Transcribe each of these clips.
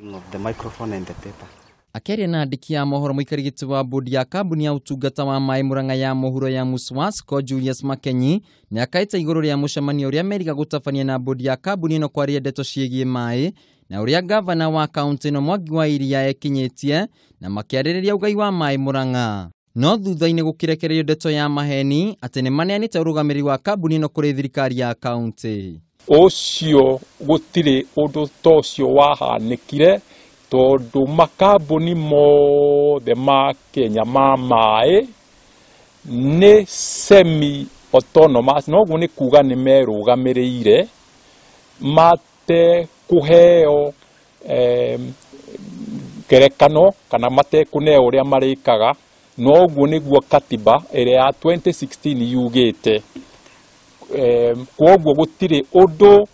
The microphone and the paper. Akeria na andiki ya mohoro muikarigiti wa bodi ya kambuni ya utungata wa mai Murang'a ya mohuro ya Muswasco Julius Makenyi ni akaita iguru ria mucemanio uria meriga gutabania na bodi ya kambuni no kwaria ndeto ciegie mai na uria gavana wa kaunti no Mwangi wa Iria ekinyitie na makiaririria ugai wa mai Murang'a. No thutha-ini gukirekererio ndeto ya maheni ati ni maneanite urugamiri wa kambuni no kuri thirikari ya kaunti. Ocio gutire undu tocio wahanikire tondu makambuni mothe ma Kenya ma mai ni semi autonomous noguo ni kuga ni merugamiriire mate kuheo kerekano kana mate kuneo uria marikaga noguo niguo katiba ire ya 2016 yugite kwoguo gutire undu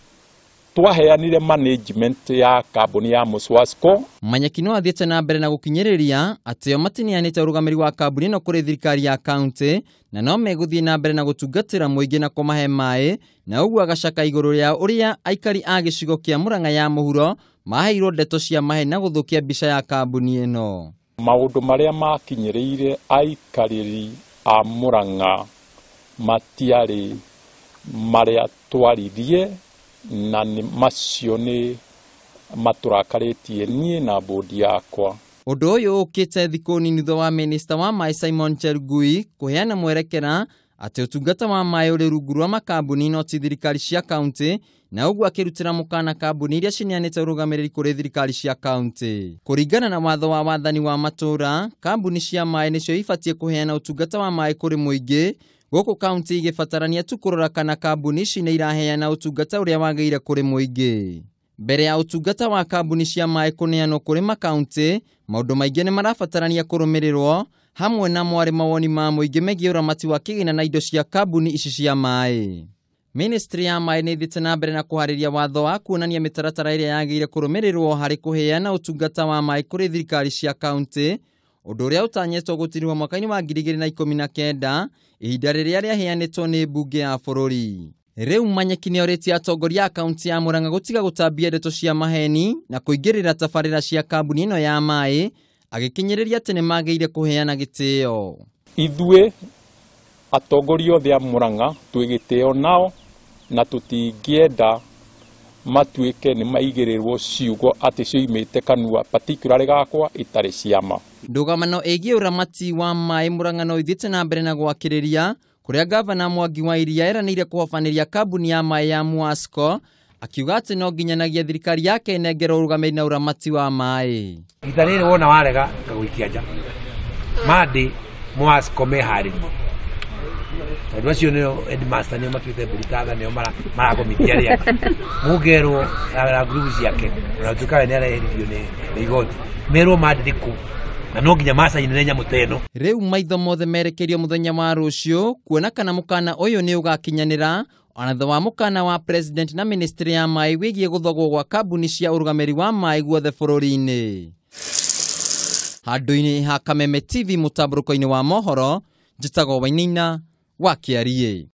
twaheanire management ya kambuni ya Muswasco. Manyeki no athiete na mbere na gukinyiriria ati o matinianite urugamiri wa kambuni no kuri thirikari ya kaunti na no meguthie na mbere na gutungatira muingi na kumahe mai na uguo agacaka iguru ria uria aikari a gicigo kia Murang'a ya muhuro maheirwo ndeto cia mahe na guthukia mbica ya kambuni ino. Maundu maria makinyiriire aikariri a Murang'a matiari maria twarithie na ni macio ni maturakarĩtie niĩ na bodi yakwa. Ũndũ ũyũ ũkĩte thikũ nini thutha wa minista wa mai Simon Cherugui kũheana mwerekera atĩ ũtungata wa mai ũrĩ rungu rwa makambuni no ti thirikari cia kaunti na ũguo akĩrutĩra mũkana kambuni iria cineanĩte ũrũgamĩrĩri kũrĩ thirikari cia kaunti. Kũringana na watho wa wathani wa matũra, kambuni cia mai nĩcio ibatiĩ kũheana ũtungata wa mai kũrĩ mũingĩ, gũkũ kaunti igibatarania tu kurora kana kambuni ici nĩ iraheana ũtungata ũrĩa wagĩrĩire kũrĩ mũingĩ. Mbere ya ũtungata wa kambuni cia mai kũneanwo kũrĩ makaunti, maũndũ maingĩ nĩ marabatarania kũrũmĩrĩrwo, hamwe na mwari mawoni ma mũingĩ megiĩ ũramati wa kĩgĩna na indo cia kambuni ici cia mai. Ministry ya mai nĩ ĩthiĩte na mbere na kũharĩria watho wa kuonania mĩtaratara ĩrĩa yagĩrĩire kũrũmĩrĩrwo harĩ kũheana ũtungata wa mai kũrĩ thirikari cia kaunti, ũndũ ũrĩa ũtanyĩtwo gũtinio mwaka-inĩ wa 2019 ihinda rĩrĩa rĩaheanĩtwo nĩ mbunge ya bũrũri. Rĩu Manyeki nĩorĩtie atongoria a kaunti ya Murang'a gũtiga gũtambia ndeto cia maheni na kũingĩrĩra tabarĩra cia kambuni ĩno ya mai, agĩkinyĩrĩria atĩ nĩ magĩrĩire kũheana gĩtĩo. Ithuĩ atongoria othe a Murang'a twĩ gĩtĩo nao na tũtingĩenda matuĩke nĩ maigĩrĩrwo ciugo atĩ cioimĩte kanua particularly gakwa itarĩ ciama. Ndũgamano ĩgiĩ ũramati wa mai Murang'a no ithiĩte na mbere na gwakĩrĩria kũrĩa gavana Mwangi wa Iria eranĩire kũhobanĩria kambuni ya mai ya Muswasco, akiuga atĩ no nginyanagia thirikari yake nengerwo ũrũgamĩrĩri na ũramati wa mai. Ita rĩrĩ wona warega gũikia nja mandi Muswasco meharĩrie tondũ acio nĩo headmaster nĩo matuĩte brigatha nĩo marakomithia rĩake mũngerwo na group ciake ũratuĩka we nĩareherio nĩ igoti merwo mandi rĩkũ na no nginya macainĩre nyamũ ta ĩno. Rĩu maitho mothe merekerio mũthenya wa rũciũ kuona kana mũkana ũyũ nĩ ũgakinyanĩra ona thutha wa mũkana wa president na ministry ya mai wĩgiĩ gũthogwo gwa kambuni cia ũrũgamĩrĩri wa mai guothe bũrũri-inĩ. Handũ-inĩ ha Kameme TV mũtambũrũko-inĩ wa mohoro, njĩtagwo Wainaina wa Kiarie.